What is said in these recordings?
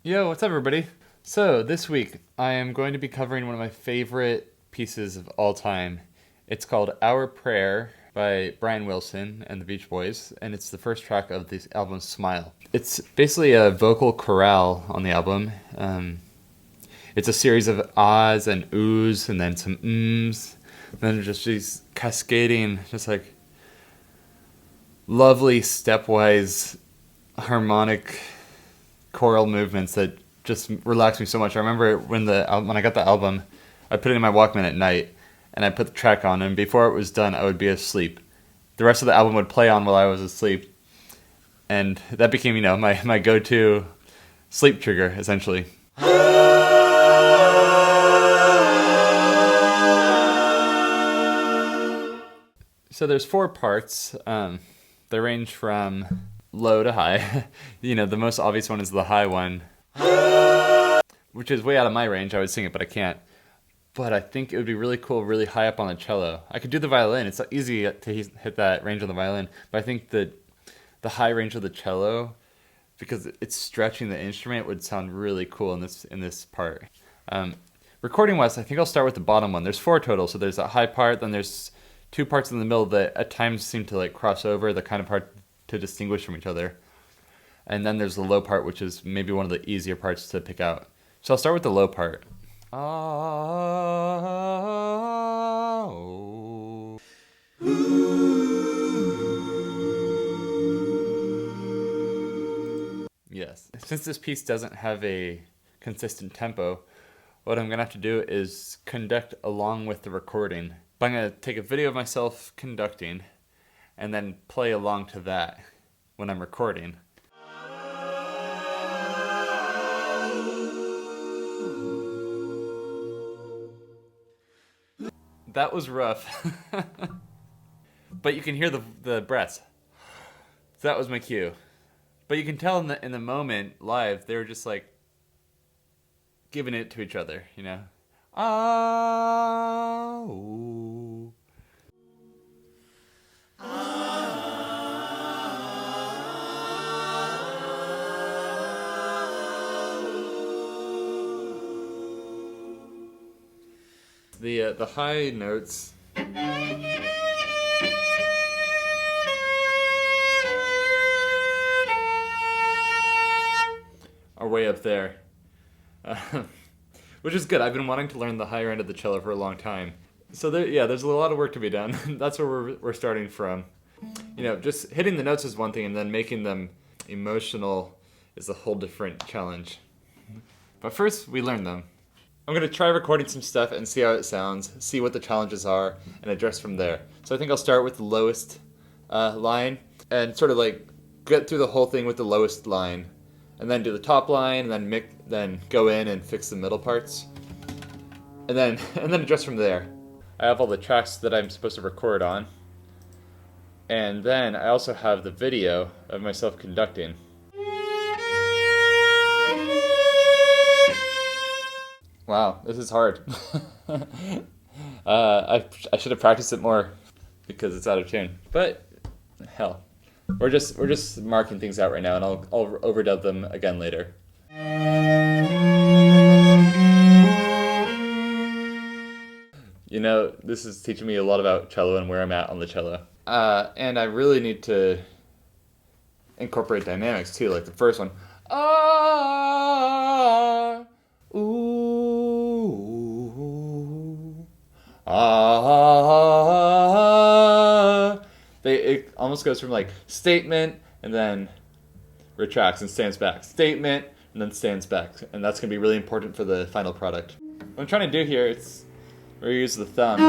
Yo, what's up, everybody? So, this week I am going to be covering one of my favorite pieces of all time. It's called Our Prayer by Brian Wilson and the Beach Boys, and it's the first track of this album, Smile. It's basically a vocal chorale on the album. It's a series of ahs and oohs, and then some ums, and then just these cascading, just like lovely stepwise harmonic choral movements that just relax me so much. I remember when I got the album, I put it in my Walkman at night, and I put the track on, and before it was done, I would be asleep. The rest of the album would play on while I was asleep, and that became, my go-to sleep trigger, essentially. So there's 4 parts. They range from low to high. The most obvious one is the high one, which is way out of my range. I would sing it, but I can't. But I think it would be really cool, really high up on the cello. I could do the violin. It's easy to hit that range on the violin, but I think that the high range of the cello, because it's stretching the instrument, would sound really cool in this part. Recording wise, I think I'll start with the bottom one. There's 4 total, so there's a high part, then there's 2 parts in the middle that at times seem to cross over, the kind of part to distinguish from each other. And then there's the low part, which is maybe one of the easier parts to pick out. So I'll start with the low part. Yes. Since this piece doesn't have a consistent tempo, what I'm going to have to do is conduct along with the recording. But I'm going to take a video of myself conducting and then play along to that when I'm recording. That was rough. But you can hear the breaths. So that was my cue. But you can tell in the moment live, they were just giving it to each other, Ah, ooh. The high notes are way up there, which is good. I've been wanting to learn the higher end of the cello for a long time. So there's a lot of work to be done. That's where we're starting from. Just hitting the notes is one thing, and then making them emotional is a whole different challenge. But first, we learn them. I'm going to try recording some stuff and see how it sounds, see what the challenges are, and address from there. So I think I'll start with the lowest line, and sort of get through the whole thing with the lowest line, and then do the top line, and then go in and fix the middle parts, and then address from there. I have all the tracks that I'm supposed to record on, and then I also have the video of myself conducting. Wow, this is hard. I should have practiced it more because it's out of tune. But hell, we're just marking things out right now, and I'll overdub them again later. This is teaching me a lot about cello and where I'm at on the cello. And I really need to incorporate dynamics too, like the first one. Ah, ooh, ah. It almost goes from statement and then retracts and stands back. Statement and then stands back. And that's going to be really important for the final product. What I'm trying to do here is we use the thumb.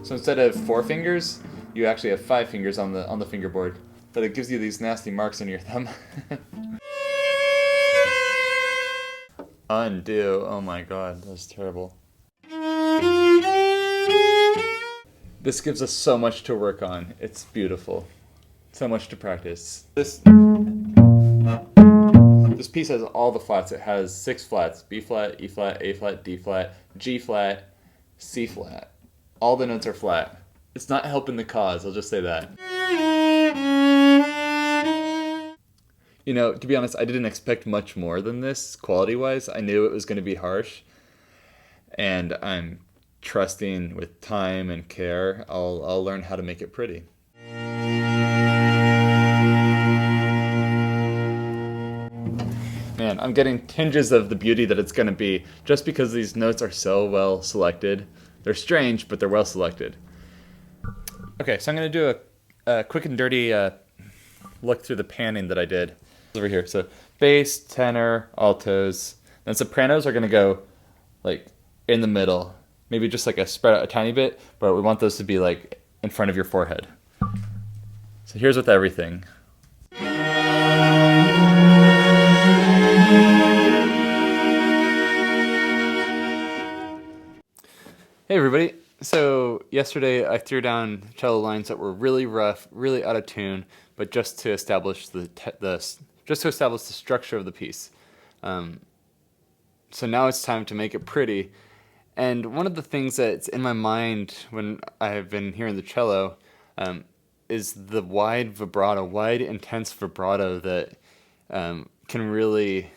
So instead of 4 fingers, you actually have 5 fingers on the fingerboard. But it gives you these nasty marks on your thumb. Undo. Oh my god, that's terrible. This gives us so much to work on. It's beautiful. So much to practice. This piece has all the flats. It has 6 flats: B flat, E flat, A flat, D flat, G flat, C flat. All the notes are flat. It's not helping the cause, I'll just say that. You know, to be honest, I didn't expect much more than this quality-wise. I knew it was going to be harsh, and I'm trusting with time and care, I'll learn how to make it pretty. Man, I'm getting tinges of the beauty that it's going to be just because these notes are so well selected. They're strange, but they're well selected. Okay, so I'm going to do a quick and dirty look through the panning that I did over here. So bass, tenor, altos, and sopranos are going to go like in the middle. Maybe just like a spread out a tiny bit, but we want those to be like in front of your forehead. So here's with everything. Hey everybody. So yesterday I threw down cello lines that were really rough, really out of tune, but just to establish the structure of the piece. So now it's time to make it pretty. And one of the things that's in my mind when I've been hearing the cello is the wide vibrato, wide intense vibrato that can really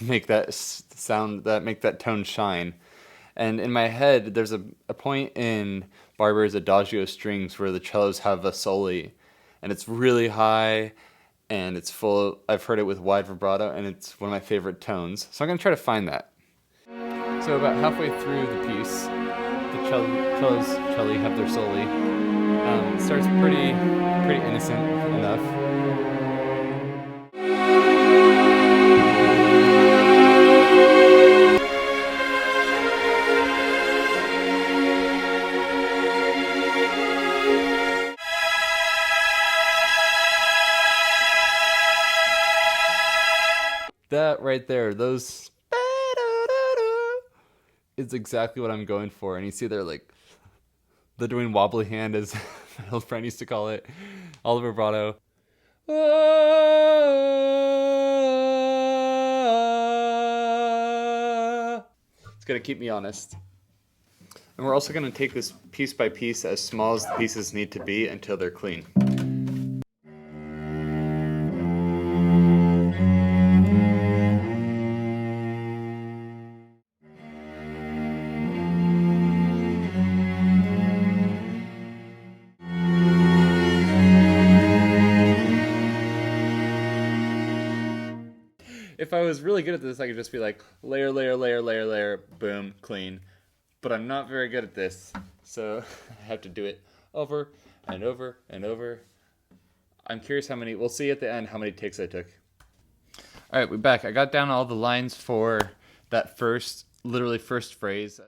make that sound, make that tone shine. And in my head, there's a point in Barber's Adagio strings where the cellos have a soli, and it's really high, and it's full. I've heard it with wide vibrato, and it's one of my favorite tones. So I'm gonna try to find that. So about halfway through the piece, the cellos have their soli. It starts pretty innocent enough. That right there, those is exactly what I'm going for. And you see they're doing wobbly hand, as my old friend used to call it, all the vibrato. It's gonna keep me honest. And we're also gonna take this piece by piece, as small as the pieces need to be, until they're clean. If I was really good at this, I could just be like, layer, layer, layer, layer, layer, boom, clean. But I'm not very good at this, so I have to do it over and over and over. I'm curious we'll see at the end how many takes I took. All right, we're back. I got down all the lines for that literally first phrase.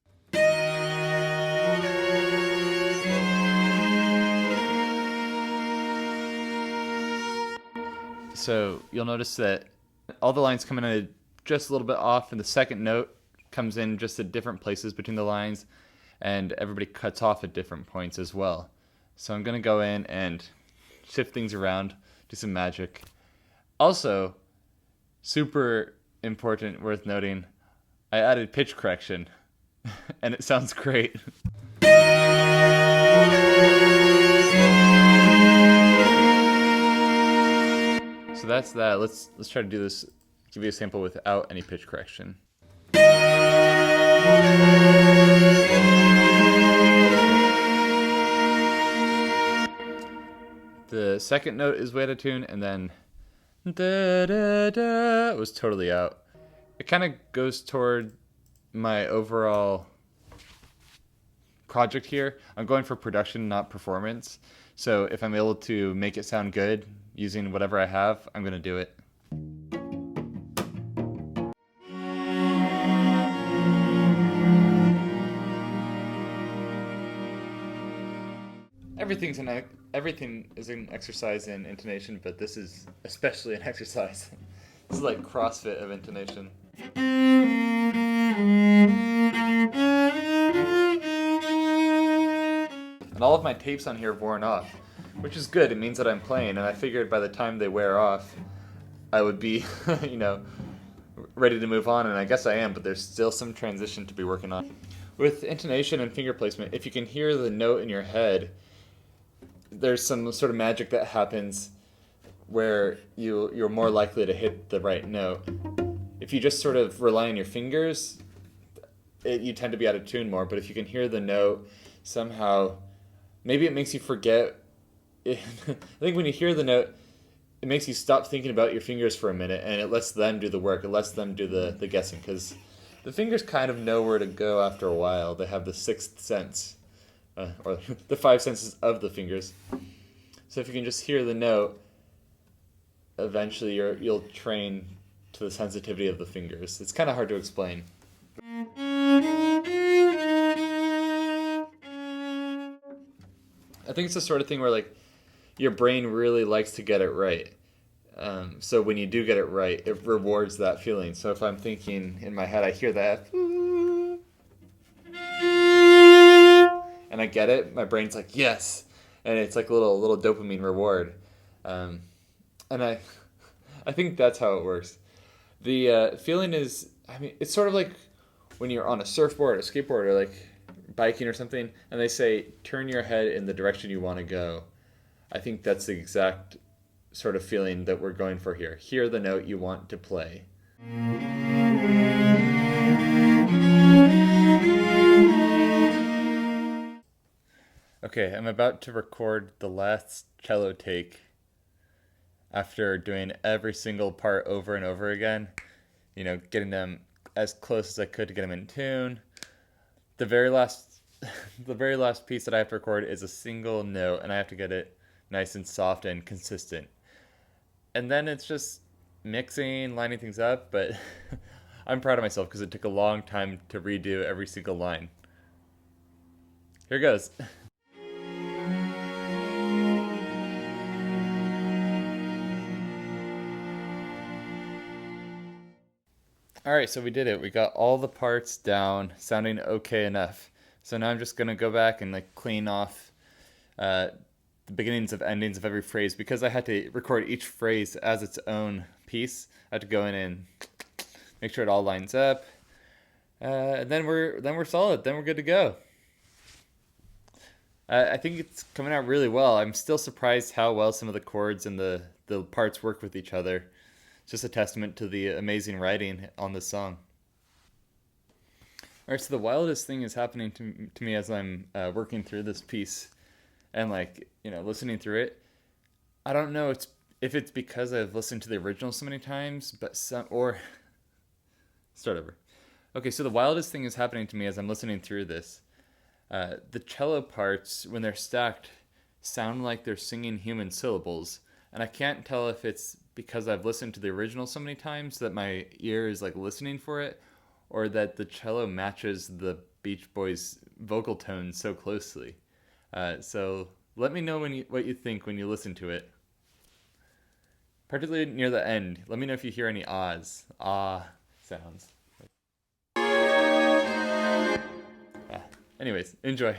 So you'll notice that all the lines come in just a little bit off, and the second note comes in just at different places between the lines, and everybody cuts off at different points as well. So I'm going to go in and shift things around, do some magic. Also, super important, worth noting, I added pitch correction, and it sounds great. So that's that. Let's try to do this. Give you a sample without any pitch correction. The second note is way out of tune, and then da da da it was totally out. It kind of goes toward my overall project here. I'm going for production, not performance. So if I'm able to make it sound good using whatever I have, I'm going to do it. Everything is an exercise in intonation, but this is especially an exercise. This is like CrossFit of intonation. And all of my tapes on here have worn off, which is good. It means that I'm playing, and I figured by the time they wear off, I would be, ready to move on, and I guess I am, but there's still some transition to be working on. With intonation and finger placement, if you can hear the note in your head, there's some sort of magic that happens where you're more likely to hit the right note. If you just sort of rely on your fingers, you tend to be out of tune more. But if you can hear the note, somehow, maybe it makes you forget. I think when you hear the note, it makes you stop thinking about your fingers for a minute, and it lets them do the work. It lets them do the guessing, because the fingers kind of know where to go after a while. They have the sixth sense, or the five senses of the fingers. So if you can just hear the note, eventually you'll train to the sensitivity of the fingers. It's kind of hard to explain. I think it's the sort of thing where like your brain really likes to get it right. So when you do get it right, it rewards that feeling. So if I'm thinking in my head, I hear that, and I get it, my brain's like, yes, and it's like a little dopamine reward. And I think that's how it works. The feeling is, I mean, it's sort of like when you're on a surfboard or a skateboard or like biking or something, and they say, turn your head in the direction you want to go. I think that's the exact sort of feeling that we're going for here. Hear the note you want to play. Okay, I'm about to record the last cello take after doing every single part over and over again. You know, getting them as close as I could to get them in tune. The very last piece that I have to record is a single note, and I have to get it nice and soft and consistent. And then it's just mixing, lining things up, but I'm proud of myself because it took a long time to redo every single line. Here goes. Alright, so we did it. We got all the parts down, sounding okay enough. So now I'm just going to go back and like clean off the beginnings of endings of every phrase, because I had to record each phrase as its own piece. I had to go in and make sure it all lines up. And then we're solid. Then we're good to go. I think it's coming out really well. I'm still surprised how well some of the chords and the parts work with each other. It's just a testament to the amazing writing on this song. Alright, so the wildest thing is happening to me as I'm working through this piece and like, you know, listening through it. I don't know if it's because I've listened to the original so many times, but start over. Okay, so the wildest thing is happening to me as I'm listening through this. The cello parts, when they're stacked, sound like they're singing human syllables, and I can't tell if it's because I've listened to the original so many times that my ear is like listening for it, or that the cello matches the Beach Boys vocal tone so closely. So let me know what you think when you listen to it. Particularly near the end, let me know if you hear any ahs, sounds. Anyways, enjoy.